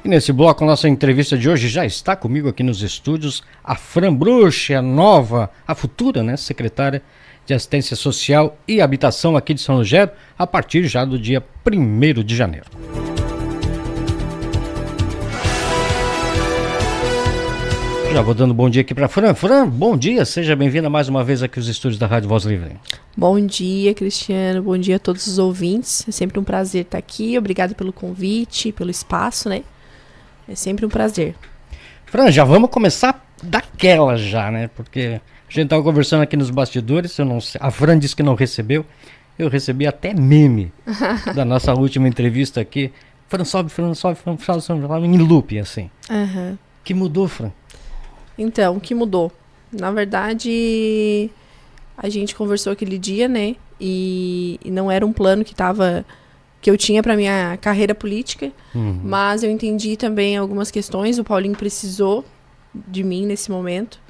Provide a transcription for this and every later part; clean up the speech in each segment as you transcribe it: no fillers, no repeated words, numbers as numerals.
E nesse bloco, a nossa entrevista de hoje já está comigo aqui nos estúdios a Fran Bruch, a nova, a futura, né, secretária de Assistência Social e Habitação aqui de São Lugero, a partir já do dia 1º de janeiro. Já vou dando bom dia aqui para a Fran. Fran, bom dia, seja bem-vinda mais uma vez aqui aos estúdios da Rádio Voz Livre. Bom dia, Cristiano, bom dia a todos os ouvintes. É sempre um prazer estar aqui, obrigado pelo convite, pelo espaço, né? É sempre um prazer. Fran, já vamos começar daquela já, né? Porque a gente estava conversando aqui nos bastidores, eu não sei, a Fran disse que não recebeu, eu recebi até meme da nossa última entrevista aqui. Fran sobe, em loop, assim. Uhum. Que mudou, Fran? Então, o que mudou? Na verdade, a gente conversou aquele dia, né? E não era um plano que eu tinha para minha carreira política, mas eu entendi também algumas questões. O Paulinho precisou de mim nesse momento.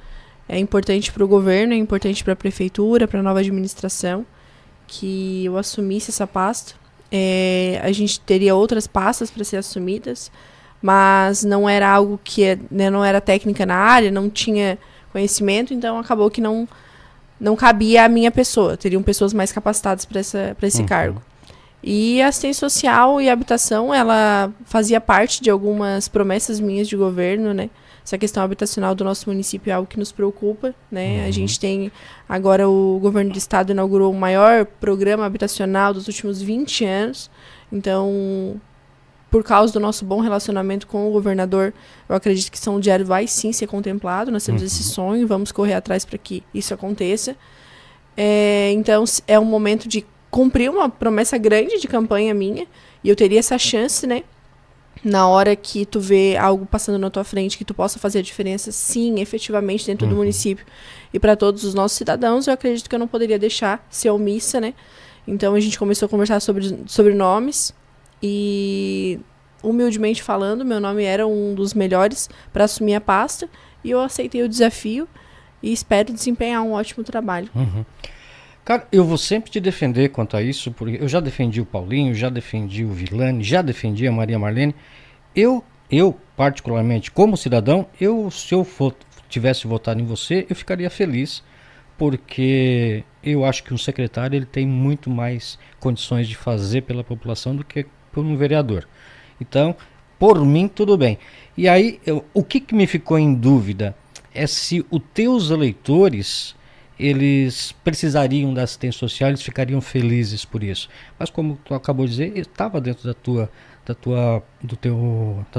É importante para o governo, é importante para a prefeitura, para a nova administração, que eu assumisse essa pasta. A gente teria outras pastas para ser assumidas, mas não era algo que não era técnica na área, não tinha conhecimento, então acabou que não cabia a minha pessoa. Teriam pessoas mais capacitadas para esse cargo. E a assistência social e a habitação, ela fazia parte de algumas promessas minhas de governo, né? Essa questão habitacional do nosso município é algo que nos preocupa, né? A gente tem, agora o governo do estado inaugurou o maior programa habitacional dos últimos 20 anos, então, por causa do nosso bom relacionamento com o governador, eu acredito que São Lugero vai sim ser contemplado. Nós temos esse sonho, vamos correr atrás para que isso aconteça. Então, é um momento de cumprir uma promessa grande de campanha minha, e eu teria essa chance, né? Na hora que tu vê algo passando na tua frente, que tu possa fazer a diferença, sim, efetivamente, dentro do município. E para todos os nossos cidadãos, eu acredito que eu não poderia deixar ser omissa, né? Então, a gente começou a conversar sobre nomes. E, humildemente falando, meu nome era um dos melhores para assumir a pasta, e eu aceitei o desafio e espero desempenhar um ótimo trabalho. Cara, eu vou sempre te defender quanto a isso, porque eu já defendi o Paulinho, já defendi o Vilani, já defendi a Maria Marlene. Eu particularmente, como cidadão, se eu tivesse votado em você, eu ficaria feliz, porque eu acho que um secretário ele tem muito mais condições de fazer pela população do que por um vereador. Então, por mim, tudo bem. E aí, o que me ficou em dúvida é se os teus eleitores, eles precisariam da assistência social, eles ficariam felizes por isso. Mas como tu acabou de dizer, estava dentro das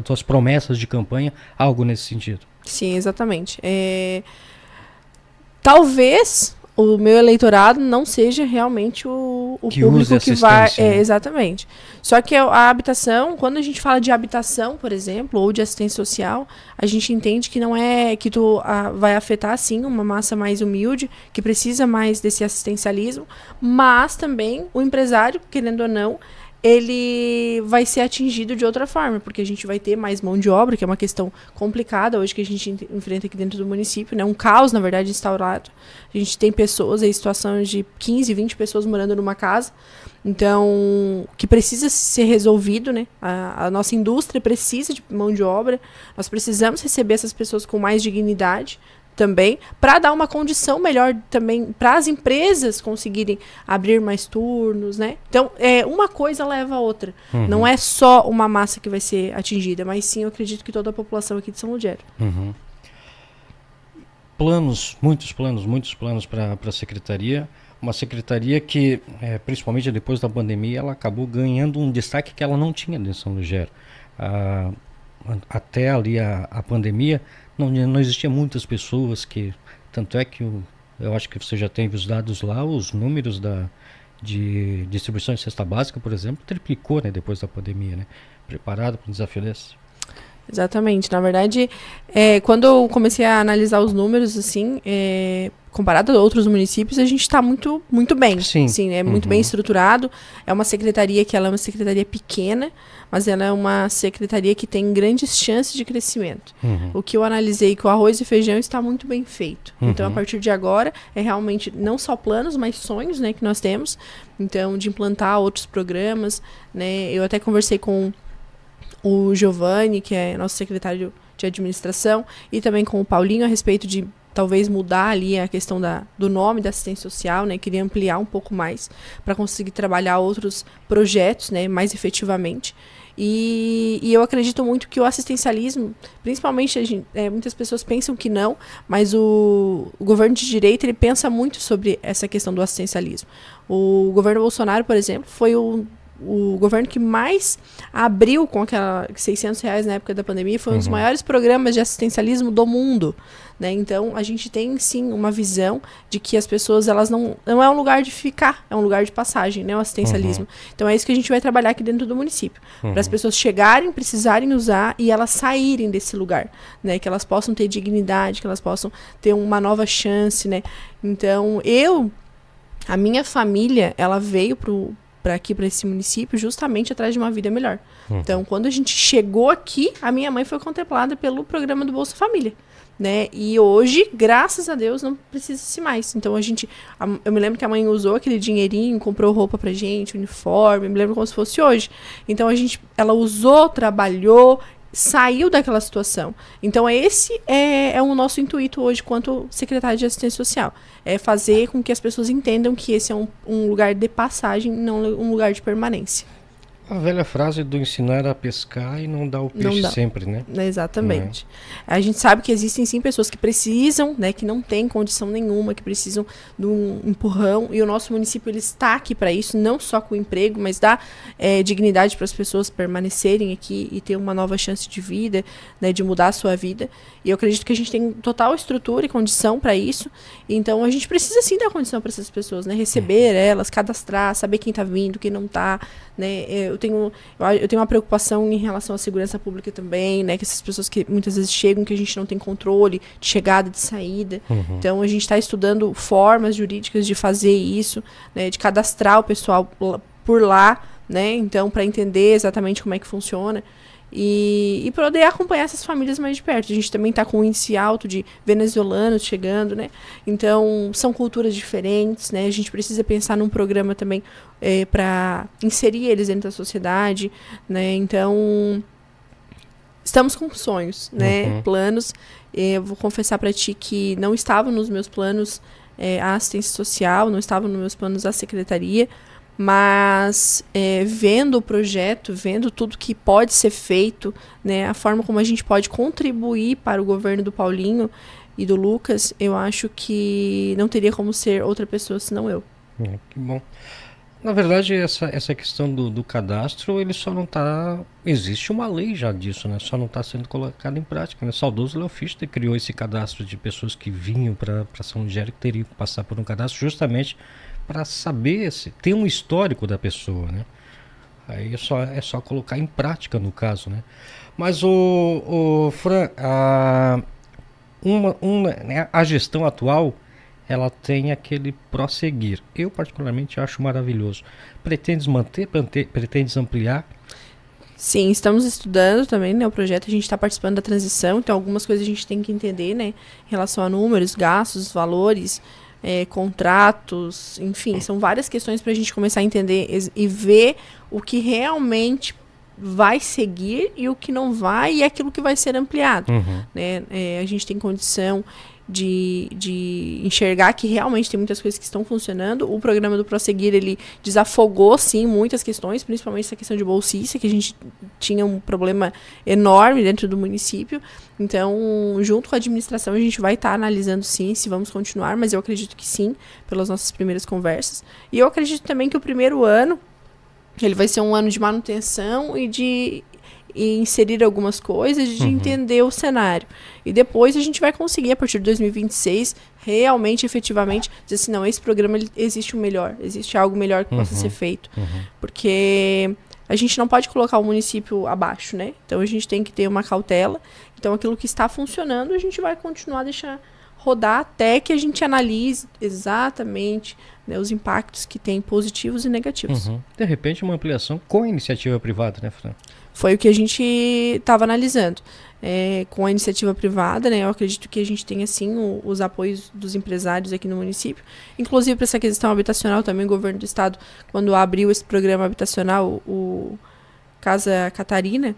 tuas promessas de campanha, algo nesse sentido. Sim, exatamente. Talvez o meu eleitorado não seja realmente o público que vai... exatamente. Só que a habitação, quando a gente fala de habitação, por exemplo, ou de assistência social, a gente entende que não é que vai afetar, sim, uma massa mais humilde, que precisa mais desse assistencialismo, mas também o empresário, querendo ou não, ele vai ser atingido de outra forma, porque a gente vai ter mais mão de obra, que é uma questão complicada hoje que a gente enfrenta aqui dentro do município, né? Um caos, na verdade, instaurado. A gente tem pessoas em situações de 15, 20 pessoas morando numa casa, então, que precisa ser resolvido, né? A nossa indústria precisa de mão de obra, nós precisamos receber essas pessoas com mais dignidade também, para dar uma condição melhor também para as empresas conseguirem abrir mais turnos, né? Então, uma coisa leva a outra. Não é só uma massa que vai ser atingida, mas sim, eu acredito que toda a população aqui de São Lugero. Muitos planos para a secretaria. Uma secretaria que, principalmente depois da pandemia, ela acabou ganhando um destaque que ela não tinha em São Lugero. Até ali a pandemia, não existia muitas pessoas que... Tanto é que eu acho que você já tem os dados lá, os números de distribuição de cesta básica, por exemplo, triplicou, né, depois da pandemia, né? Preparado para um desafio desse? Exatamente. Na verdade, quando eu comecei a analisar os números, assim, comparado a outros municípios, a gente está muito, muito bem. Sim. Muito bem estruturado. É uma secretaria que ela é uma secretaria pequena, mas ela é uma secretaria que tem grandes chances de crescimento. O que eu analisei com o arroz e feijão está muito bem feito. Então, a partir de agora, é realmente não só planos, mas sonhos, né, que nós temos. Então, de implantar outros programas, né? Eu até conversei com o Giovanni, que é nosso secretário de administração, e também com o Paulinho a respeito de talvez mudar ali a questão do nome da assistência social, né? Queria ampliar um pouco mais para conseguir trabalhar outros projetos, né? Mais efetivamente. E eu acredito muito que o assistencialismo, principalmente muitas pessoas pensam que não, mas o governo de direita ele pensa muito sobre essa questão do assistencialismo. O governo Bolsonaro, por exemplo, foi o governo que mais abriu com aquela R$600 na época da pandemia, foi um dos maiores programas de assistencialismo do mundo, né? Então, a gente tem, sim, uma visão de que as pessoas, elas não é um lugar de ficar, é um lugar de passagem, né? O assistencialismo. Então, é isso que a gente vai trabalhar aqui dentro do município. Para as pessoas chegarem, precisarem usar e elas saírem desse lugar, né? Que elas possam ter dignidade, que elas possam ter uma nova chance, né? Então, a minha família, ela veio para aqui, para esse município, justamente atrás de uma vida melhor. Então, quando a gente chegou aqui, a minha mãe foi contemplada pelo programa do Bolsa Família, né? E hoje, graças a Deus, não precisa-se mais. Então, eu me lembro que a mãe usou aquele dinheirinho, comprou roupa pra gente, uniforme, me lembro como se fosse hoje. Então, ela usou, trabalhou, saiu daquela situação. Então, esse é o nosso intuito hoje quanto secretário de assistência social. É fazer com que as pessoas entendam que esse é um lugar de passagem, não um lugar de permanência. A velha frase do ensinar a pescar e não dar o peixe sempre, né? Exatamente. A gente sabe que existem sim pessoas que precisam, né, que não têm condição nenhuma, que precisam de um empurrão, e o nosso município ele está aqui para isso, não só com o emprego, mas dá dignidade para as pessoas permanecerem aqui e ter uma nova chance de vida, né, de mudar a sua vida. E eu acredito que a gente tem total estrutura e condição para isso. Então a gente precisa sim dar condição para essas pessoas, né, receber elas, cadastrar, saber quem está vindo, quem não está, né. Eu tenho uma preocupação em relação à segurança pública também, né? Que essas pessoas que muitas vezes chegam, que a gente não tem controle de chegada, de saída. Então, a gente está estudando formas jurídicas de fazer isso, né? De cadastrar o pessoal por lá, né? Então, para entender exatamente como é que funciona. E poder acompanhar essas famílias mais de perto. A gente também está com um índice alto de venezuelanos chegando, né? Então, são culturas diferentes, né? A gente precisa pensar num programa também para inserir eles dentro da sociedade, né? Então, estamos com sonhos, né? Planos. Eu vou confessar para ti que não estava nos meus planos a assistência social, não estava nos meus planos a secretaria, mas vendo o projeto, vendo tudo que pode ser feito, né, a forma como a gente pode contribuir para o governo do Paulinho e do Lucas, eu acho que não teria como ser outra pessoa senão eu. Que bom. Na verdade, essa questão do cadastro, ele só não está... Existe uma lei já disso, né? Só não está sendo colocada em prática, né? O saudoso Léo Fichter criou esse cadastro de pessoas que vinham para São Ligério, que teriam que passar por um cadastro justamente para saber se tem um histórico da pessoa, né? Aí é só colocar em prática no caso, né? Mas Fran, a gestão atual, ela tem aquele prosseguir. Eu particularmente acho maravilhoso. Pretendes manter, pretendes ampliar? Sim, estamos estudando também, né, o projeto, a gente está participando da transição, então algumas coisas a gente tem que entender, né, em relação a números, gastos, valores, contratos, enfim, são várias questões para a gente começar a entender e ver o que realmente vai seguir e o que não vai e aquilo que vai ser ampliado, né? A gente tem condição de enxergar que realmente tem muitas coisas que estão funcionando. O programa do Prosseguir, ele desafogou, sim, muitas questões, principalmente essa questão de bolsista, que a gente tinha um problema enorme dentro do município. Então, junto com a administração, a gente vai estar analisando, sim, se vamos continuar, mas eu acredito que sim, pelas nossas primeiras conversas. E eu acredito também que o primeiro ano, ele vai ser um ano de manutenção e inserir algumas coisas, de entender o cenário. E depois a gente vai conseguir, a partir de 2026, realmente, efetivamente, dizer assim, não, esse programa existe o melhor, existe algo melhor que possa ser feito. Porque a gente não pode colocar o município abaixo, né? Então a gente tem que ter uma cautela. Então aquilo que está funcionando, a gente vai continuar a deixar rodar até que a gente analise exatamente, né, os impactos que tem positivos e negativos. De repente, uma ampliação com a iniciativa privada, né, Fran? Foi o que a gente estava analisando. Com a iniciativa privada, né, eu acredito que a gente tem, assim, os apoios dos empresários aqui no município. Inclusive, para essa questão habitacional também, o governo do estado, quando abriu esse programa habitacional, o Casa Catarina,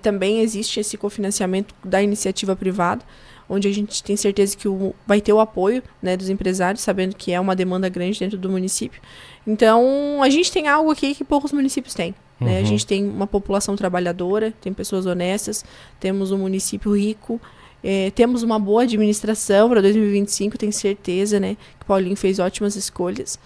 Também existe esse cofinanciamento da iniciativa privada, onde a gente tem certeza que vai ter o apoio, né, dos empresários, sabendo que é uma demanda grande dentro do município. Então, a gente tem algo aqui que poucos municípios têm. Né? A gente tem uma população trabalhadora, tem pessoas honestas, temos um município rico, temos uma boa administração para 2025, tenho certeza, né, que o Paulinho fez ótimas escolhas.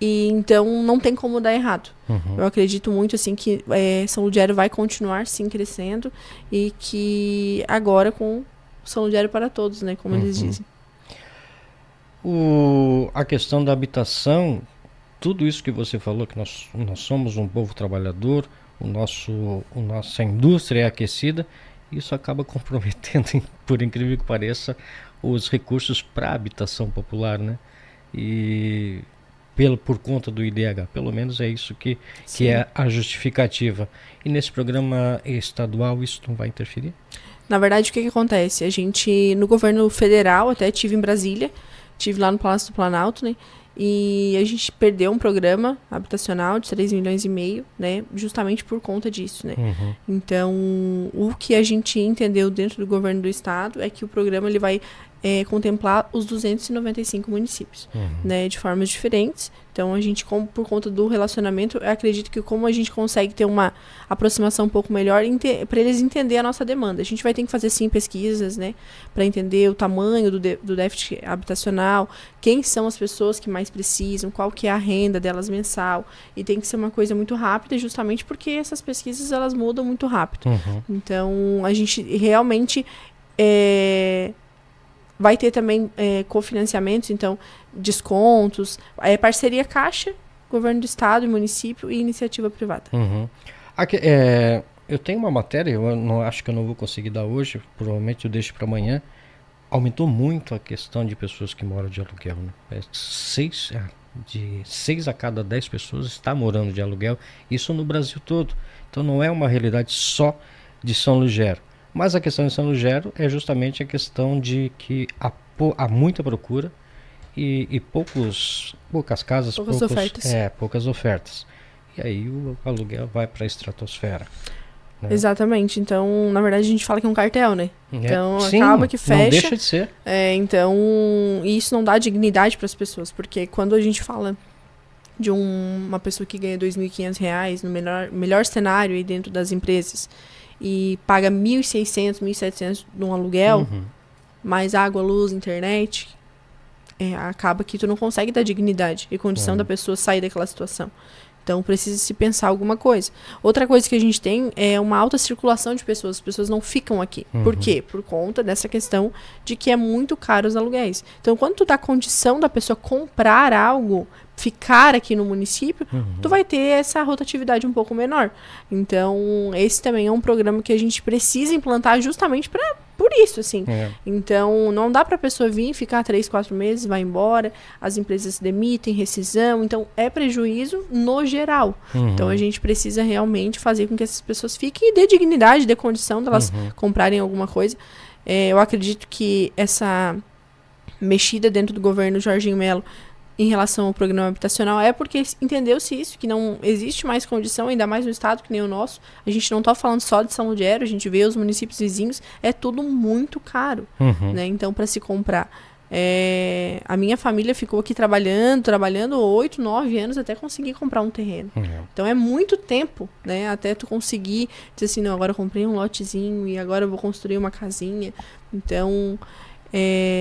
E então não tem como dar errado. Eu acredito muito assim que São Ludgero vai continuar sim crescendo e que agora com São Ludgero para todos, né, como eles dizem. A questão da habitação, tudo isso que você falou, que nós somos um povo trabalhador, nossa indústria é aquecida, isso acaba comprometendo, por incrível que pareça, os recursos para a habitação popular, né? E por conta do IDH, pelo menos é isso que é a justificativa. E nesse programa estadual isso não vai interferir? Na verdade, o que acontece? A gente, no governo federal, até tive em Brasília, tive lá no Palácio do Planalto, né? E a gente perdeu um programa habitacional de 3,5 milhões, né? Justamente por conta disso, né? Então, o que a gente entendeu dentro do governo do estado é que o programa ele vai contemplar os 295 municípios, né? De formas diferentes. Então, a gente, por conta do relacionamento, eu acredito que como a gente consegue ter uma aproximação um pouco melhor para eles entenderem a nossa demanda. A gente vai ter que fazer, sim, pesquisas, né? Para entender o tamanho do déficit habitacional, quem são as pessoas que mais precisam, qual que é a renda delas mensal. E tem que ser uma coisa muito rápida, justamente porque essas pesquisas, elas mudam muito rápido. Então, a gente realmente vai ter também cofinanciamentos, então, descontos, parceria Caixa, governo do estado e município e iniciativa privada. Aqui, eu tenho uma matéria, acho que eu não vou conseguir dar hoje, provavelmente eu deixo para amanhã. Aumentou muito a questão de pessoas que moram de aluguel, né? De 6 a cada 10 pessoas está morando de aluguel, isso no Brasil todo. Então não é uma realidade só de São Ludgero. Mas a questão de São Ludgero é justamente a questão de que há muita procura e poucas casas, poucas ofertas. E aí o aluguel vai para a estratosfera. Né? Exatamente. Então, na verdade, a gente fala que é um cartel, né? Então, sim, acaba que fecha. Não deixa de ser. Então, isso não dá dignidade para as pessoas, porque quando a gente fala de uma pessoa que ganha R$ 2.500 no melhor cenário aí dentro das empresas, e paga 1.600, 1.700 num aluguel, mais água, luz, internet, acaba que tu não consegue dar dignidade e condição da pessoa sair daquela situação. Então, precisa se pensar alguma coisa. Outra coisa que a gente tem é uma alta circulação de pessoas. As pessoas não ficam aqui. Por quê? Por conta dessa questão de que é muito caro os aluguéis. Então, quando tu dá condição da pessoa comprar algo, ficar aqui no município, tu vai ter essa rotatividade um pouco menor. Então, esse também é um programa que a gente precisa implantar justamente por isso, assim. Então, não dá para a pessoa vir, ficar 3, 4 meses, vai embora, as empresas se demitem, rescisão, então é prejuízo no geral. Então, a gente precisa realmente fazer com que essas pessoas fiquem e dê dignidade, dê condição delas comprarem alguma coisa. Eu acredito que essa mexida dentro do governo Jorginho Melo em relação ao programa habitacional é porque entendeu-se isso, que não existe mais condição, ainda mais no estado que nem o nosso. A gente não está falando só de São Ludgero, a gente vê os municípios vizinhos, é tudo muito caro, né? Então, para se comprar. A minha família ficou aqui trabalhando 8, 9 anos até conseguir comprar um terreno. Então, é muito tempo, né? Até tu conseguir dizer assim, não, agora eu comprei um lotezinho e agora eu vou construir uma casinha. Então,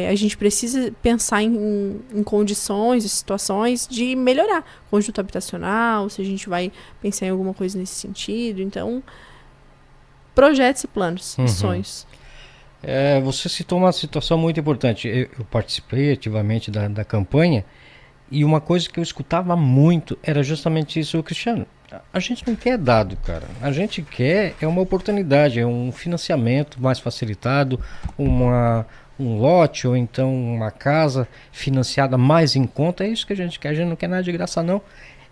a gente precisa pensar em condições e situações de melhorar conjunto habitacional, se a gente vai pensar em alguma coisa nesse sentido. Então, projetos e planos, sonhos. Você citou uma situação muito importante. Eu participei ativamente da campanha e uma coisa que eu escutava muito era justamente isso, Cristiano. A gente não quer dado, cara. A gente quer uma oportunidade, um financiamento mais facilitado, um lote ou então uma casa financiada mais em conta. É isso que a gente quer. A gente não quer nada de graça, não.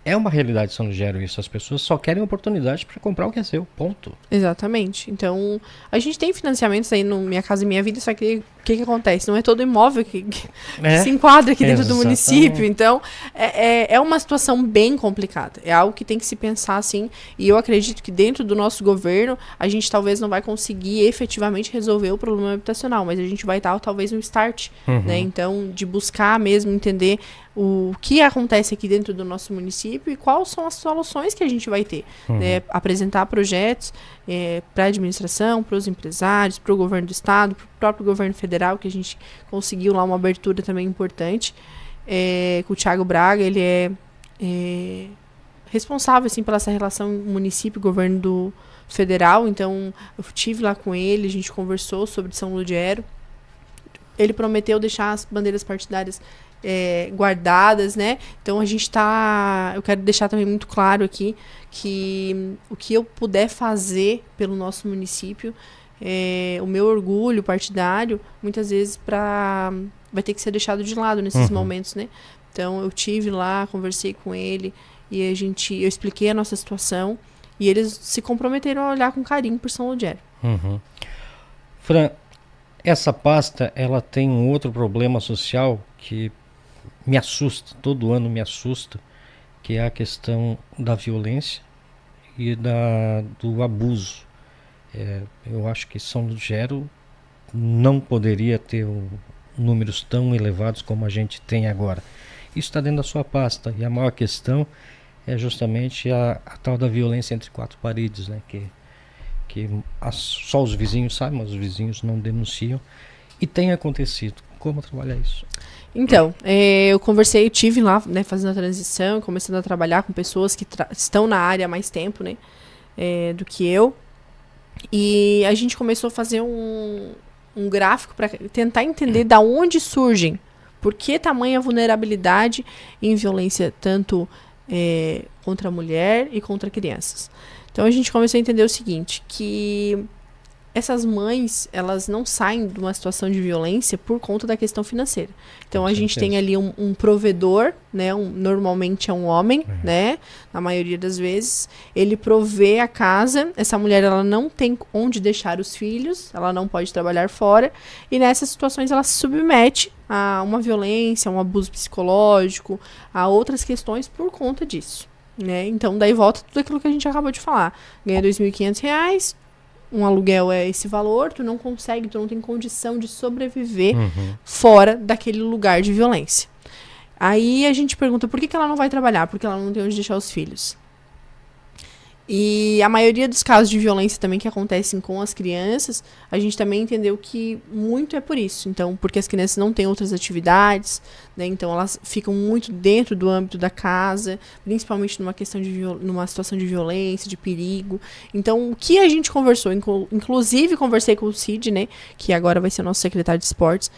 É uma realidade de São Lugero isso. As pessoas só querem oportunidade para comprar o que é seu. Ponto. Exatamente. Então, a gente tem financiamentos aí no Minha Casa Minha Vida, só que o que que não é todo imóvel que se enquadra aqui dentro do município. Então, é uma situação bem complicada. É algo que tem que se pensar assim. E eu acredito que dentro do nosso governo, a gente talvez não vai conseguir efetivamente resolver o problema habitacional, mas a gente vai dar talvez um start, né? Então, de buscar mesmo entender o que acontece aqui dentro do nosso município e quais são as soluções que a gente vai ter. Né? Apresentar projetos para a administração, para os empresários, para o governo do estado, para o próprio governo federal, que a gente conseguiu lá uma abertura também importante. Com o Thiago Braga, ele é responsável assim, pela essa relação município-governo do federal. Então, eu estive lá com ele, a gente conversou sobre São Lugero. Ele prometeu deixar as bandeiras partidárias guardadas, né? Então eu quero deixar também muito claro aqui que o que eu puder fazer pelo nosso município, o meu orgulho partidário, muitas vezes vai ter que ser deixado de lado nesses momentos, né? Então eu tive lá, conversei com ele e eu expliquei a nossa situação e eles se comprometeram a olhar com carinho por São Lugero. Fran, essa pasta, ela tem um outro problema social que me assusta, todo ano me assusta, que é a questão da violência e do abuso. Eu acho que São Lugero não poderia ter números tão elevados como a gente tem agora. Isso está dentro da sua pasta, e a maior questão é justamente a tal da violência entre quatro paredes, né? Que só os vizinhos sabem, mas os vizinhos não denunciam, e tem acontecido. Como trabalhar isso? Então, eu tive lá, né, fazendo a transição, começando a trabalhar com pessoas que estão na área há mais tempo, né, do que eu. E a gente começou a fazer um gráfico para tentar entender da onde surgem, por que tamanha vulnerabilidade em violência tanto contra a mulher e contra crianças. Então a gente começou a entender o seguinte, que essas mães, elas não saem de uma situação de violência por conta da questão financeira. Então, a gente tem ali um provedor, né? Normalmente é um homem, né? Na maioria das vezes. Ele provê a casa. Essa mulher, ela não tem onde deixar os filhos. Ela não pode trabalhar fora. E nessas situações, ela se submete a uma violência, a um abuso psicológico, a outras questões por conta disso, né? Então, daí volta tudo aquilo que a gente acabou de falar. Ganha R$2.500, um aluguel é esse valor, tu não tem condição de sobreviver fora daquele lugar de violência. Aí a gente pergunta por que ela não vai trabalhar? Porque ela não tem onde deixar os filhos. E a maioria dos casos de violência também que acontecem com as crianças, a gente também entendeu que muito é por isso. Então, porque as crianças não têm outras atividades, né? Então elas ficam muito dentro do âmbito da casa, principalmente numa situação de violência, de perigo. Então, o que a gente conversou, inclusive conversei com o Cid, né, que agora vai ser o nosso secretário de esportes,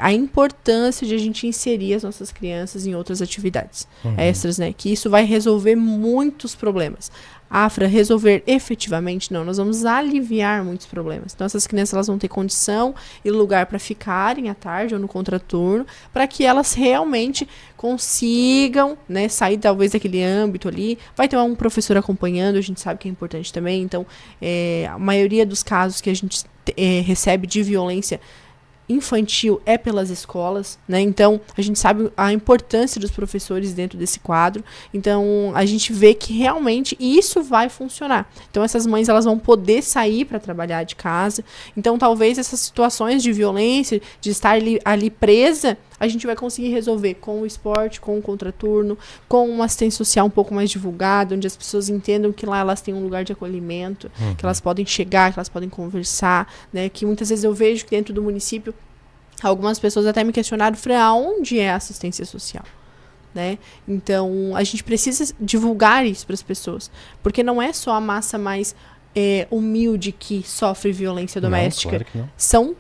a importância de a gente inserir as nossas crianças em outras atividades extras, né? Que isso vai resolver muitos problemas. Afra, resolver efetivamente, não. Nós vamos aliviar muitos problemas. Então, essas crianças elas vão ter condição e lugar para ficarem à tarde ou no contraturno, para que elas realmente consigam, né, sair talvez daquele âmbito ali. Vai ter um professor acompanhando, a gente sabe que é importante também. Então, a maioria dos casos que a gente recebe de violência infantil é pelas escolas, né? Então, a gente sabe a importância dos professores dentro desse quadro. Então, a gente vê que realmente isso vai funcionar. Então, essas mães elas vão poder sair para trabalhar de casa. Então, talvez essas situações de violência, de estar ali presa, a gente vai conseguir resolver com o esporte, com o contraturno, com uma assistência social um pouco mais divulgada, onde as pessoas entendam que lá elas têm um lugar de acolhimento, que elas podem chegar, que elas podem conversar, né? Que muitas vezes eu vejo que dentro do município, algumas pessoas até me questionaram, onde é a assistência social? Né? Então, a gente precisa divulgar isso para as pessoas, porque não é só a massa mais humilde que sofre violência doméstica. Não, claro que não. São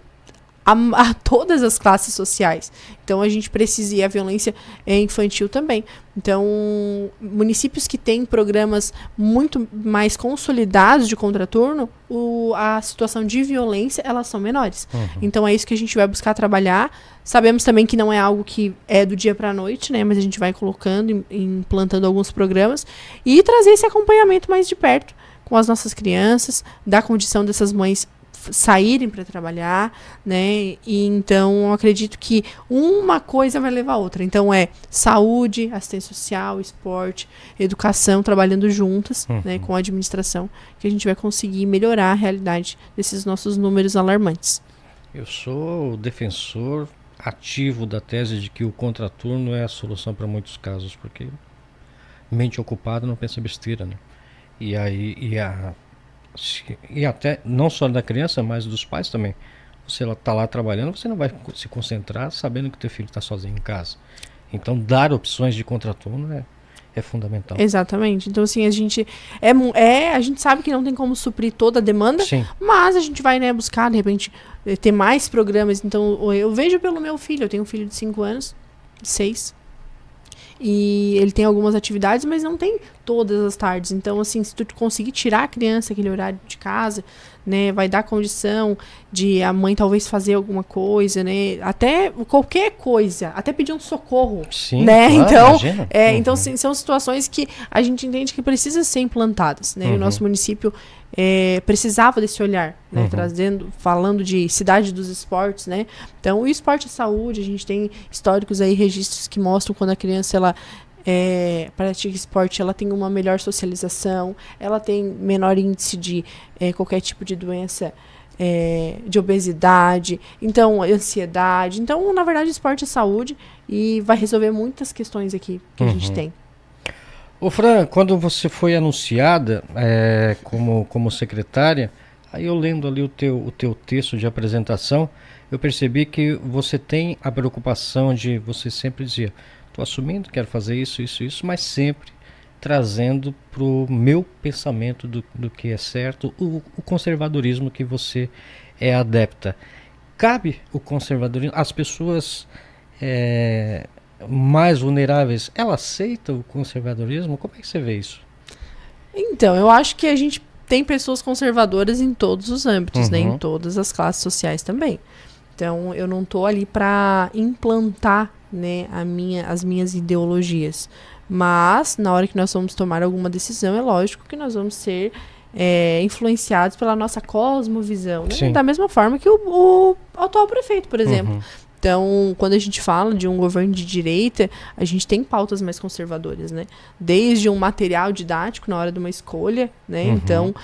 a todas as classes sociais. Então a gente precisa, e a violência infantil também. Então, municípios que têm programas muito mais consolidados de contraturno, a situação de violência, elas são menores. Então é isso que a gente vai buscar trabalhar. Sabemos também que não é algo que é do dia para a noite, né? Mas a gente vai colocando, implantando alguns programas e trazer esse acompanhamento mais de perto com as nossas crianças, da condição dessas mães saírem para trabalhar, né? E então eu acredito que uma coisa vai levar a outra. Então é saúde, assistência social, esporte, educação, trabalhando juntas, né, com a administração, que a gente vai conseguir melhorar a realidade desses nossos números alarmantes. Eu sou defensor ativo da tese de que o contraturno é a solução para muitos casos, porque mente ocupada não pensa besteira, né? E aí e até não só da criança, mas dos pais também. Você está lá trabalhando, você não vai se concentrar sabendo que teu filho está sozinho em casa. Então dar opções de contraturno é fundamental. Exatamente. Então assim, a gente sabe que não tem como suprir toda a demanda. Sim. Mas a gente vai, né, buscar de repente ter mais programas. Então eu vejo pelo meu filho, eu tenho um filho de 5 anos, 6. E ele tem algumas atividades, mas não tem todas as tardes. Então, assim, se tu conseguir tirar a criança aquele horário de casa, né, vai dar condição de a mãe talvez fazer alguma coisa, né, até qualquer coisa, até pedir um socorro. Sim, né? Claro, Então, imagina. Então sim, são situações que a gente entende que precisam ser implantadas, né? E o nosso município precisava desse olhar, né? Falando de cidade dos esportes, né? Então, o esporte é saúde, a gente tem históricos aí, registros que mostram quando a criança ela pratica esporte, ela tem uma melhor socialização, ela tem menor índice de qualquer tipo de doença, de obesidade, então ansiedade. Então, na verdade, esporte é saúde e vai resolver muitas questões aqui que a gente tem. Ô Fran, quando você foi anunciada como secretária, aí eu lendo ali o teu texto de apresentação, eu percebi que você tem a preocupação de, você sempre dizia, estou assumindo, quero fazer isso, mas sempre trazendo para o meu pensamento do que é certo, o conservadorismo que você é adepta. Cabe o conservadorismo? As pessoas mais vulneráveis, ela aceita o conservadorismo? Como é que você vê isso? Então, eu acho que a gente tem pessoas conservadoras em todos os âmbitos, né? Em todas as classes sociais também. Então, eu não estou ali para implantar, né, as minhas ideologias. Mas, na hora que nós vamos tomar alguma decisão, é lógico que nós vamos ser influenciados pela nossa cosmovisão. Né? Da mesma forma que o atual prefeito, por exemplo. Então, quando a gente fala de um governo de direita, a gente tem pautas mais conservadoras, né? Desde um material didático na hora de uma escolha, né? Então,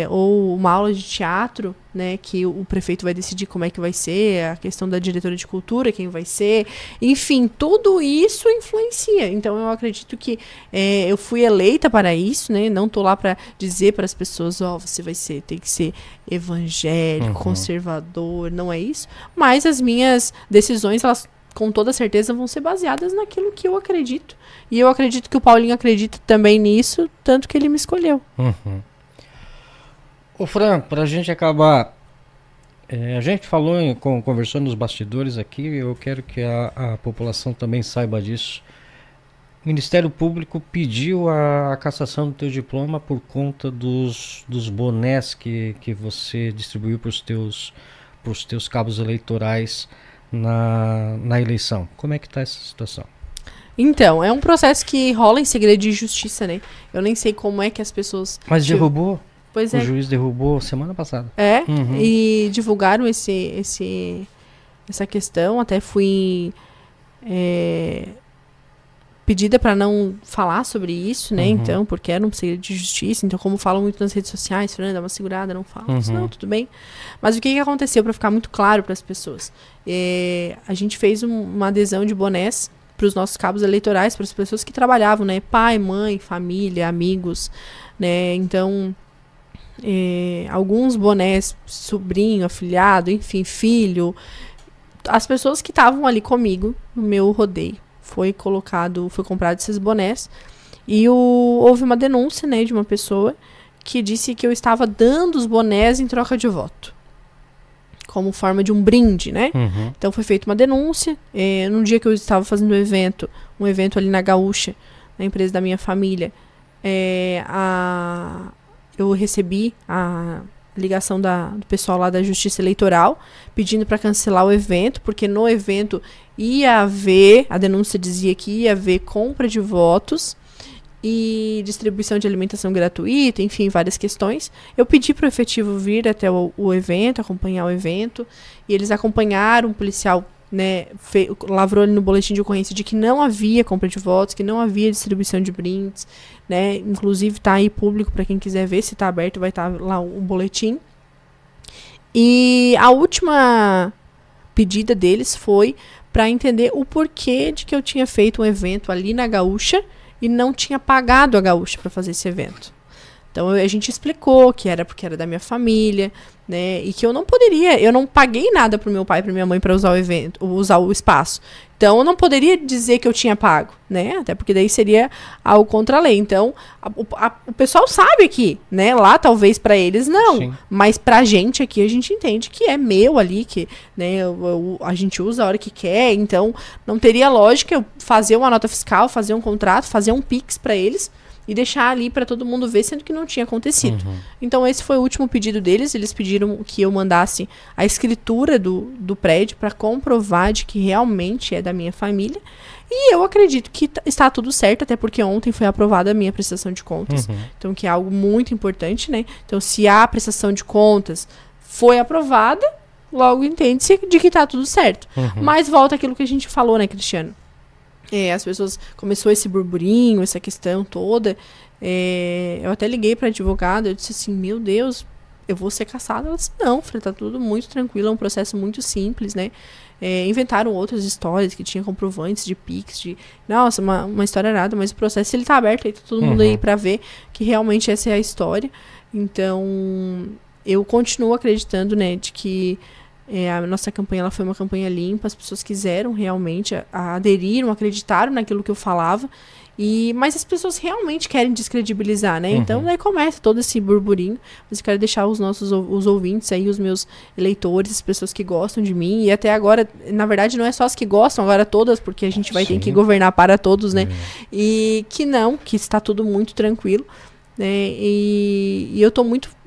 ou uma aula de teatro, né? Que o prefeito vai decidir como é que vai ser, a questão da diretora de cultura, quem vai ser. Enfim, tudo isso influencia. Então, eu acredito que eu fui eleita para isso, né? Não estou lá para dizer para as pessoas, você tem que ser evangélico, conservador, não é isso. Mas as minhas decisões, elas com toda certeza vão ser baseadas naquilo que eu acredito. E eu acredito que o Paulinho acredita também nisso, tanto que ele me escolheu. Ô Fran, para a gente acabar, a gente conversou nos bastidores aqui, eu quero que a população também saiba disso. O Ministério Público pediu a cassação do teu diploma por conta dos bonés que você distribuiu para os teus cabos eleitorais na eleição. Como é que está essa situação? Então, é um processo que rola em segredo de justiça, né? Eu nem sei como é que as pessoas... Mas derrubou? Pois o juiz derrubou semana passada. E divulgaram essa questão. Até fui pedida para não falar sobre isso, né? Então, porque era um segredo de justiça. Então, como falam muito nas redes sociais, Fernanda, dá uma segurada, não fala. Não, tudo bem. Mas o que aconteceu, para ficar muito claro para as pessoas? A gente fez uma adesão de bonés para os nossos cabos eleitorais, para as pessoas que trabalhavam, né? Pai, mãe, família, amigos, né? Então, alguns bonés, sobrinho, afilhado, enfim, filho, as pessoas que estavam ali comigo no meu rodeio, foi comprado esses bonés e houve uma denúncia, né, de uma pessoa que disse que eu estava dando os bonés em troca de voto. como forma de um brinde, né? Uhum. Então foi feita uma denúncia. Num dia que eu estava fazendo um evento ali na Gaúcha, na empresa da minha família, eu recebi a ligação do pessoal lá da Justiça Eleitoral pedindo para cancelar o evento, porque no evento ia haver, a denúncia dizia que ia haver compra de votos e distribuição de alimentação gratuita, enfim, várias questões. Eu pedi para o efetivo vir até o evento, acompanhar o evento, e eles acompanharam, o policial, né, lavrou ali no boletim de ocorrência de que não havia compra de votos, que não havia distribuição de brindes, né, inclusive está aí público para quem quiser ver, se está aberto vai estar lá o boletim. E a última pedida deles foi para entender o porquê de que eu tinha feito um evento ali na Gaúcha e não tinha pagado a Gaúcha para fazer esse evento. Então a gente explicou que era porque era da minha família, né, e que eu não paguei nada pro meu pai e pra minha mãe para usar o evento, usar o espaço. Então eu não poderia dizer que eu tinha pago, né, até porque daí seria algo contra a lei. Então o pessoal sabe aqui, né, lá talvez para eles não, Sim. mas pra gente aqui a gente entende que é meu ali, que, né, a gente usa a hora que quer, então não teria lógica eu fazer uma nota fiscal, fazer um contrato, fazer um Pix para eles e deixar ali para todo mundo ver, sendo que não tinha acontecido. Uhum. Então esse foi o último pedido deles. Eles pediram que eu mandasse a escritura do prédio para comprovar de que realmente é da minha família. E eu acredito que está tudo certo, até porque ontem foi aprovada a minha prestação de contas. Uhum. Então, que é algo muito importante, né? Então, se a prestação de contas foi aprovada, logo entende-se de que está tudo certo. Uhum. Mas volta aquilo que a gente falou, né, Cristiano? As pessoas, começou esse burburinho, essa questão toda, eu até liguei para advogada, eu disse assim, meu Deus, eu vou ser caçada? Ela disse, não, filha, tá tudo muito tranquilo, é um processo muito simples, né? Inventaram outras histórias que tinha comprovantes de Pix, nossa, uma história nada, mas o processo ele tá aberto, aí tá todo mundo aí para ver que realmente essa é a história. Então, eu continuo acreditando, né, de que a nossa campanha ela foi uma campanha limpa, as pessoas quiseram realmente, aderiram, acreditaram naquilo que eu falava, mas as pessoas realmente querem descredibilizar, né? Então, daí começa todo esse burburinho, mas eu quero deixar os ouvintes aí, os meus eleitores, as pessoas que gostam de mim, e até agora, na verdade, não é só as que gostam, agora todas, porque a gente vai ter que governar para todos, né? E que está tudo muito tranquilo, né? E eu tô muito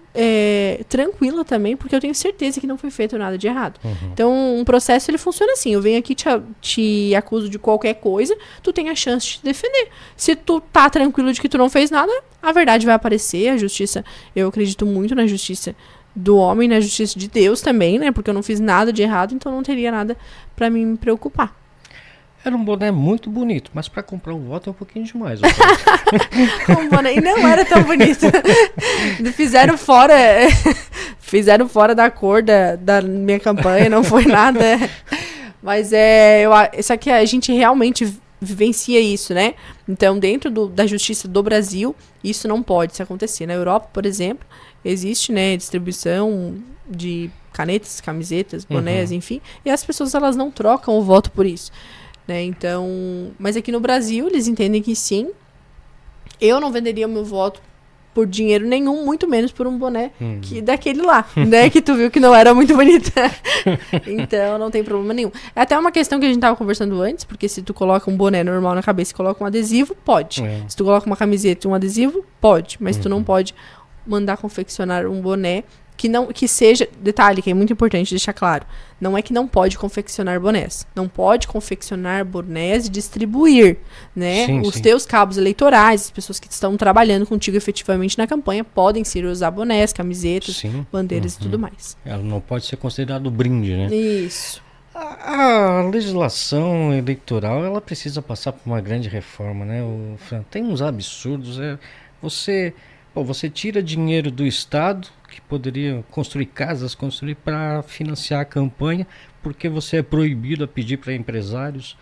tranquila também, porque eu tenho certeza que não foi feito nada de errado. Então, um processo, ele funciona assim, eu venho aqui, te acuso de qualquer coisa, tu tem a chance de te defender. Se tu tá tranquilo de que tu não fez nada, a verdade vai aparecer, a justiça, eu acredito muito na justiça do homem, na justiça de Deus também, né, porque eu não fiz nada de errado, então não teria nada pra me preocupar. Era um boné muito bonito, mas para comprar um voto é um pouquinho demais. Um boné, e não era tão bonito. Fizeram fora da cor da minha campanha, não foi nada. Mas só que a gente realmente vivencia isso, né? Então, dentro da justiça do Brasil, isso não pode se acontecer. Na Europa, por exemplo, existe, né, distribuição de canetas, camisetas, bonés, enfim, e as pessoas elas não trocam o voto por isso. Né? Então, mas aqui no Brasil eles entendem que sim, eu não venderia o meu voto por dinheiro nenhum, muito menos por um boné daquele lá, né, que tu viu que não era muito bonito. Então não tem problema nenhum. É até uma questão que a gente tava conversando antes, porque se tu coloca um boné normal na cabeça e coloca um adesivo, pode. Se tu coloca uma camiseta e um adesivo, pode, mas tu não pode mandar confeccionar um boné que seja, detalhe que é muito importante deixar claro, não é que não pode confeccionar bonés, não pode confeccionar bonés e distribuir, né? Os teus cabos eleitorais, as pessoas que estão trabalhando contigo efetivamente na campanha, podem sim usar bonés, camisetas, bandeiras e tudo mais. Ela não pode ser considerado brinde, né? Isso. A legislação eleitoral, ela precisa passar por uma grande reforma, né? Tem uns absurdos, você tira dinheiro do Estado, que poderia construir casas, para financiar a campanha, porque você é proibido a pedir para empresários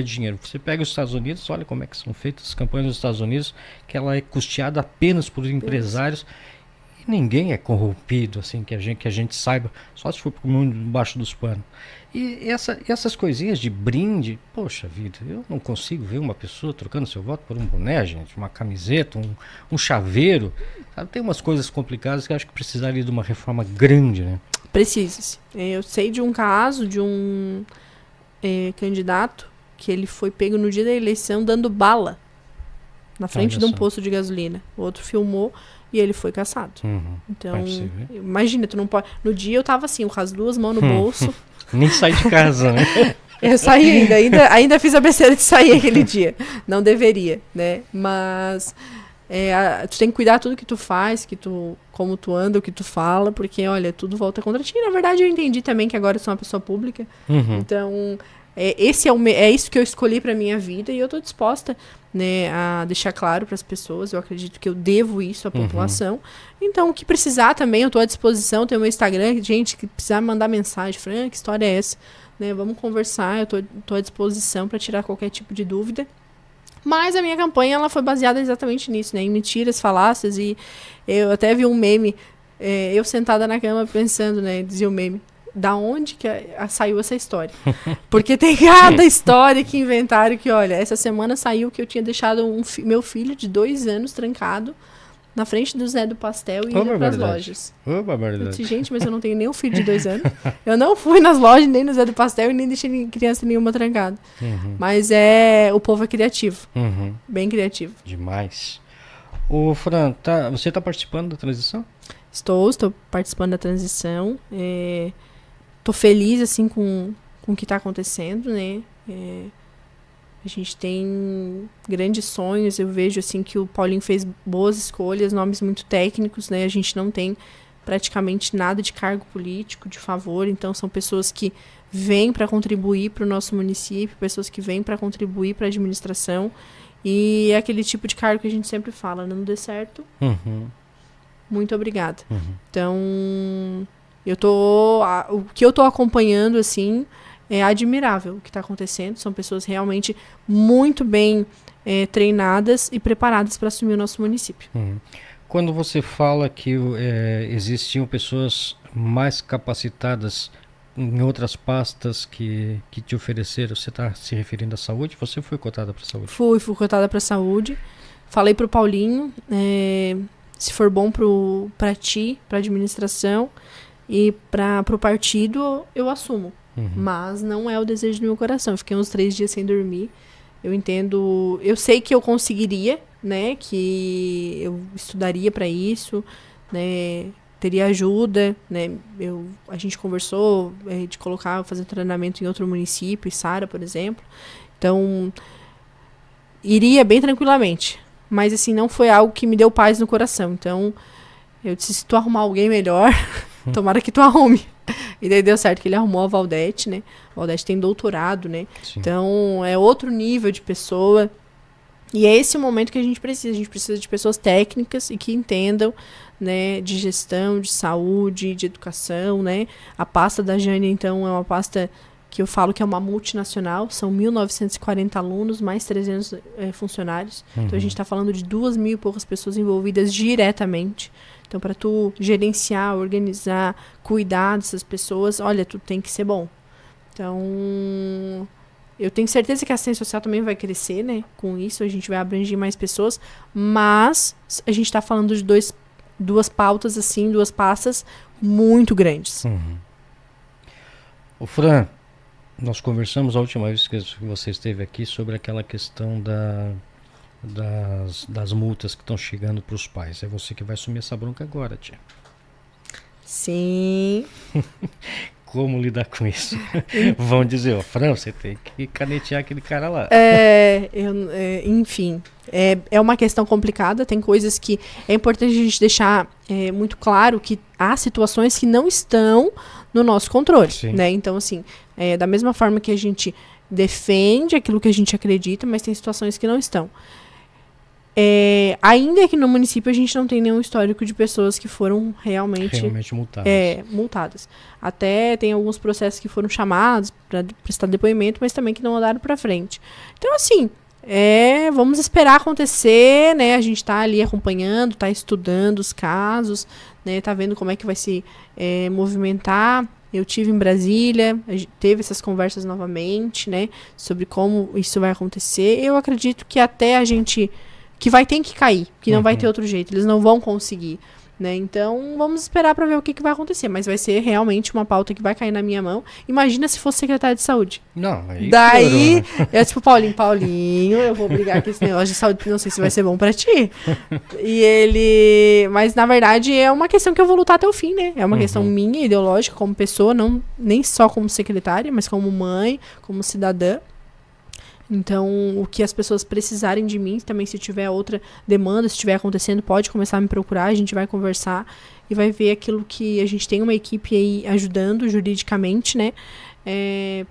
dinheiro. Você pega os Estados Unidos, olha como é que são feitas as campanhas nos Estados Unidos, que ela é custeada apenas por empresários, e ninguém é corrompido, assim, que a gente saiba, só se for por mundo debaixo dos panos. E essas coisinhas de brinde, poxa vida, eu não consigo ver uma pessoa trocando seu voto por um boné, gente, uma camiseta, um chaveiro, sabe? Tem umas coisas complicadas que eu acho que precisaria de uma reforma grande, né? Precisa-se. Eu sei de um caso de um candidato que ele foi pego no dia da eleição dando bala na frente de um posto de gasolina. O outro filmou e ele foi caçado. Então, imagina, tu não pode... No dia eu tava assim, com as duas mãos no bolso. Nem saí de casa, né? Eu saí ainda fiz a besteira de sair aquele dia. Não deveria, né? Mas tu tem que cuidar tudo que tu faz, como tu anda, o que tu fala, porque, olha, tudo volta contra ti. Na verdade, eu entendi também que agora eu sou uma pessoa pública. Então, é isso que eu escolhi pra minha vida e eu tô disposta, né, a deixar claro para as pessoas. Eu acredito que eu devo isso à população. Então, o que precisar também, eu tô à disposição. Tem o meu Instagram, gente, que precisar mandar mensagem. Fran, que história é essa? Né, vamos conversar, eu tô à disposição para tirar qualquer tipo de dúvida. Mas a minha campanha ela foi baseada exatamente nisso, né, em mentiras, falácias. E eu até vi um meme, eu sentada na cama pensando, né, dizia o meme, da onde que saiu essa história? Porque tem cada história que inventaram que, olha, essa semana saiu que eu tinha deixado meu filho de 2 anos trancado na frente do Zé do Pastel e indo pras lojas. Eu disse, gente, mas eu não tenho nem um filho de 2 anos. Eu não fui nas lojas, nem no Zé do Pastel e nem deixei criança nenhuma trancada. Mas o povo é criativo. Bem criativo. Demais. Ô, Fran, você tá participando da transição? Estou participando da transição. Tô feliz, assim, com o que tá acontecendo, né? A gente tem grandes sonhos. Eu vejo, assim, que o Paulinho fez boas escolhas, nomes muito técnicos, né? A gente não tem praticamente nada de cargo político, de favor. Então, são pessoas que vêm para contribuir para o nosso município, pessoas que vêm para contribuir para a administração. E é aquele tipo de cargo que a gente sempre fala, não dê certo, muito obrigada. Então, o que eu tô acompanhando, assim, é admirável o que está acontecendo. São pessoas realmente muito bem treinadas e preparadas para assumir o nosso município. Quando você fala que existiam pessoas mais capacitadas em outras pastas que te ofereceram, você está se referindo à saúde? Você foi cotada para a saúde? Fui cotada para a saúde. Falei para o Paulinho, se for bom para ti, para a administração e para o partido, eu assumo. Mas não é o desejo do meu coração. Eu fiquei uns 3 dias sem dormir. Eu entendo, eu sei que eu conseguiria, né, que eu estudaria para isso, né, teria ajuda, né, a gente conversou de fazer treinamento em outro município, Sara, por exemplo. Então, iria bem tranquilamente. Mas, assim, não foi algo que me deu paz no coração. Então, eu disse, se tu arrumar alguém melhor, tomara que tu arrume. E daí deu certo que ele arrumou a Valdete, né? A Valdete tem doutorado, né? Sim. Então, é outro nível de pessoa. E é esse o momento que a gente precisa. A gente precisa de pessoas técnicas e que entendam, né, de gestão, de saúde, de educação, né? A pasta da Jane, então, é uma pasta que eu falo que é uma multinacional. São 1.940 alunos, mais 300 funcionários. Então, a gente está falando de 2.000 e poucas pessoas envolvidas diretamente. Então, para tu gerenciar, organizar, cuidar dessas pessoas, olha, tu tem que ser bom. Então, eu tenho certeza que a assistência social também vai crescer, né? Com isso, a gente vai abranger mais pessoas. Mas a gente está falando de duas pautas, assim, 2 pastas muito grandes. O Fran, nós conversamos a última vez que você esteve aqui sobre aquela questão das multas que estão chegando para os pais. É você que vai assumir essa bronca agora, tia. Sim. Como lidar com isso? Vão dizer, Fran, você tem que canetear aquele cara lá. Enfim, é uma questão complicada. Tem coisas que é importante a gente deixar muito claro que há situações que não estão no nosso controle, né? Então, assim, da mesma forma que a gente defende aquilo que a gente acredita, mas tem situações que não estão. Ainda que no município a gente não tem nenhum histórico de pessoas que foram realmente multadas. Até tem alguns processos que foram chamados para prestar depoimento, mas também que não andaram para frente. Então, assim, vamos esperar acontecer, né? A gente está ali acompanhando, está estudando os casos, né? Está vendo como é que vai se movimentar. Eu tive em Brasília, teve essas conversas novamente, né? Sobre como isso vai acontecer. Eu acredito que até a gente... que vai ter que cair, que não vai ter outro jeito, eles não vão conseguir, né? Então, vamos esperar para ver o que vai acontecer. Mas vai ser realmente uma pauta que vai cair na minha mão. Imagina se fosse secretário de saúde. Não, aí Daí, piorou, né? eu disse pro Paulinho, eu vou brigar com esse negócio de saúde, não sei se vai ser bom pra ti. E ele... Mas, na verdade, é uma questão que eu vou lutar até o fim, né? É uma questão minha, ideológica, como pessoa, não, nem só como secretária, mas como mãe, como cidadã. Então, o que as pessoas precisarem de mim, também se tiver outra demanda, se estiver acontecendo, pode começar a me procurar, a gente vai conversar e vai ver aquilo que a gente tem uma equipe aí ajudando juridicamente, né?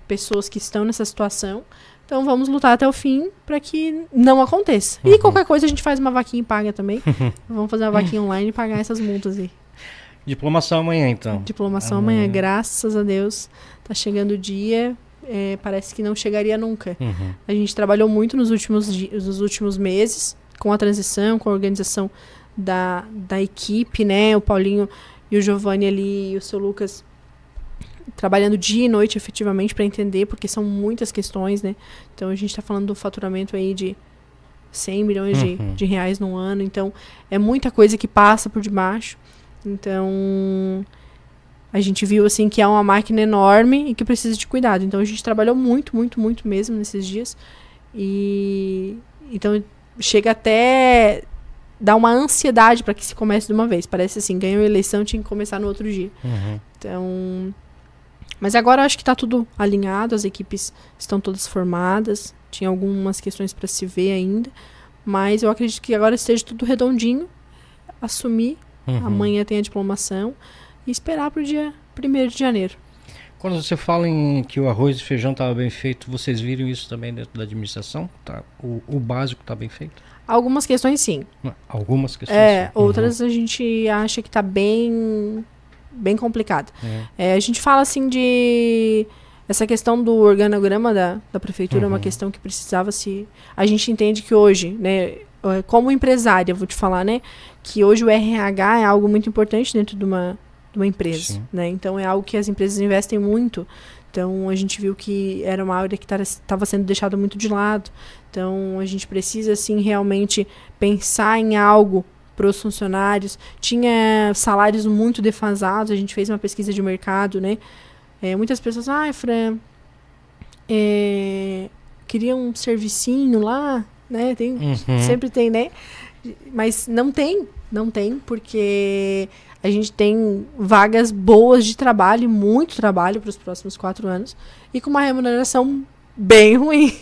Pessoas que estão nessa situação. Então, vamos lutar até o fim para que não aconteça. E qualquer coisa a gente faz uma vaquinha e paga também. Vamos fazer uma vaquinha online e pagar essas multas aí. Diplomação amanhã, então. Diplomação amanhã, graças a Deus. Tá chegando o dia... parece que não chegaria nunca. A gente trabalhou muito nos últimos meses com a transição, com a organização da equipe, né? O Paulinho e o Giovanni ali e o seu Lucas trabalhando dia e noite efetivamente para entender, porque são muitas questões, né? Então a gente está falando do faturamento aí de 100 milhões de reais no ano, então é muita coisa que passa por debaixo. Então a gente viu assim que é uma máquina enorme e que precisa de cuidado. Então a gente trabalhou muito, muito, muito mesmo nesses dias. E então chega até dar uma ansiedade para que se comece de uma vez. Parece assim, ganhou a eleição, tinha que começar no outro dia. Então, mas agora eu acho que está tudo alinhado, as equipes estão todas formadas. Tinha algumas questões para se ver ainda, mas eu acredito que agora esteja tudo redondinho. Assumir, amanhã tem a diplomação. E esperar para o dia 1º de janeiro. Quando você fala em que o arroz e feijão estava bem feito, vocês viram isso também dentro da administração? Tá? O básico está bem feito? Algumas questões, sim. Algumas questões, sim. Outras a gente acha que está bem complicado. A gente fala assim de... Essa questão do organograma da prefeitura é uma questão que precisava se... A gente entende que hoje, né, como empresária, vou te falar, né, que hoje o RH é algo muito importante dentro de uma empresa, né? Então é algo que as empresas investem muito. Então a gente viu que era uma área que estava sendo deixada muito de lado. Então a gente precisa assim realmente pensar em algo para os funcionários. Tinha salários muito defasados. A gente fez uma pesquisa de mercado, né? Muitas pessoas, Fran, queria um servicinho lá, né? Sempre tem, né? Mas não tem, porque a gente tem vagas boas de trabalho, muito trabalho para os próximos 4 anos, e com uma remuneração bem ruim,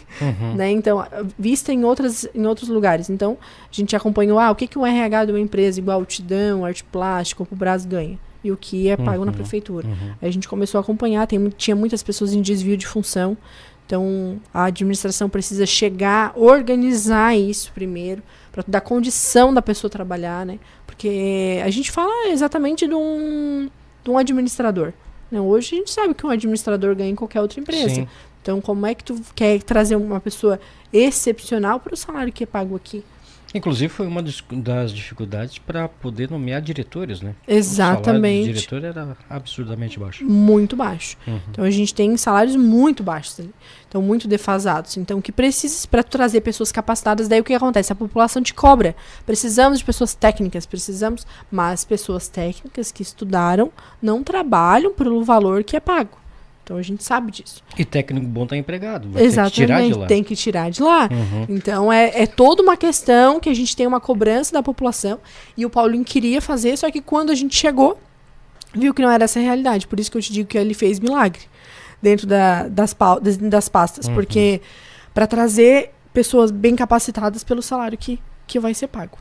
né? Então, vista em outros lugares. Então, a gente acompanhou, o que um RH de uma empresa igual Tidão, Arte Plástico, o Brás ganha, e o que é pago na prefeitura. Aí a gente começou a acompanhar, tinha muitas pessoas em desvio de função, então a administração precisa chegar, organizar isso primeiro, para dar condição da pessoa trabalhar, né? Porque a gente fala exatamente de um administrador, né? Hoje a gente sabe que um administrador ganha em qualquer outra empresa. Sim. Então, como é que tu quer trazer uma pessoa excepcional para o salário que é pago aqui? Inclusive, foi uma das dificuldades para poder nomear diretores, né? Exatamente. O salário do diretor era absurdamente baixo. Muito baixo. Então, a gente tem salários muito baixos ali. Então, muito defasados. Então, o que precisa para trazer pessoas capacitadas, daí o que acontece? A população te cobra. Precisamos de pessoas técnicas, mas pessoas técnicas que estudaram não trabalham pelo valor que é pago. Então a gente sabe disso. E técnico bom está empregado. Exatamente, tem que tirar de lá. Então é toda uma questão que a gente tem uma cobrança da população. E o Paulinho queria fazer, só que quando a gente chegou, viu que não era essa a realidade. Por isso que eu te digo que ele fez milagre dentro das pastas. Porque para trazer pessoas bem capacitadas pelo salário que vai ser pago.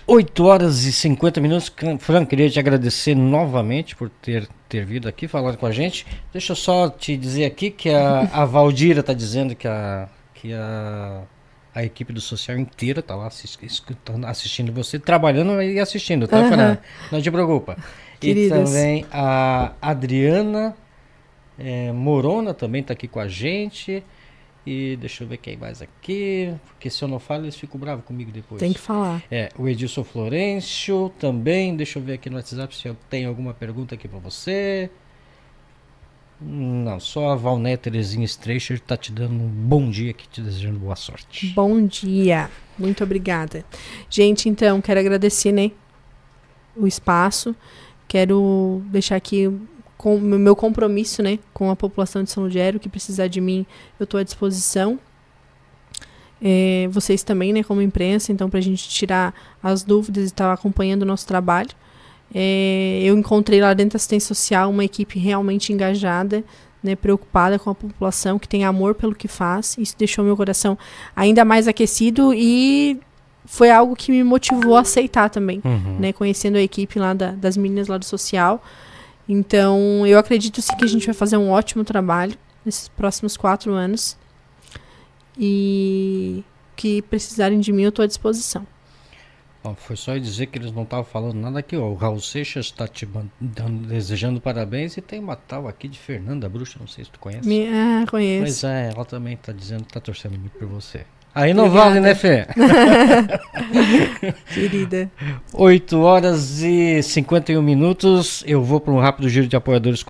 8 horas e 50 minutos. Fran, queria te agradecer novamente por ter vindo aqui falar com a gente. Deixa eu só te dizer aqui que a Valdira está dizendo que a equipe do social inteira está lá assistindo você, trabalhando e assistindo, tá, Fran? Não te preocupa. Queridos. E também a Adriana Morona também está aqui com a gente. E deixa eu ver quem mais aqui, porque se eu não falo eles ficam bravos comigo depois. Tem que falar. O Edilson Florencio também, deixa eu ver aqui no WhatsApp se eu tenho alguma pergunta aqui para você. Não, só a Valné Terezinha Streicher está te dando um bom dia aqui, te desejando boa sorte. Bom dia, muito obrigada. Gente, então, quero agradecer, né, o espaço. Quero deixar aqui com o meu compromisso, né, com a população de São Ludgero, que precisar de mim, eu estou à disposição. Vocês também, né, como imprensa, então, para a gente tirar as dúvidas e estar acompanhando o nosso trabalho. Eu encontrei lá dentro da assistência social uma equipe realmente engajada, né, preocupada com a população, que tem amor pelo que faz. Isso deixou meu coração ainda mais aquecido e foi algo que me motivou a aceitar também, né, conhecendo a equipe lá das meninas lá do social. Então, eu acredito sim que a gente vai fazer um ótimo trabalho nesses próximos 4 anos. E que precisarem de mim, eu estou à disposição. Bom, foi só dizer que eles não estavam falando nada aqui, ó. O Raul Seixas está te desejando parabéns e tem uma tal aqui de Fernanda Bruxa, não sei se tu conhece. Conheço. Pois é, ela também está dizendo que está torcendo muito por você. Aí não vale, né, Fê? Querida. 8 horas e 51 minutos. Eu vou para um rápido giro de apoiadores.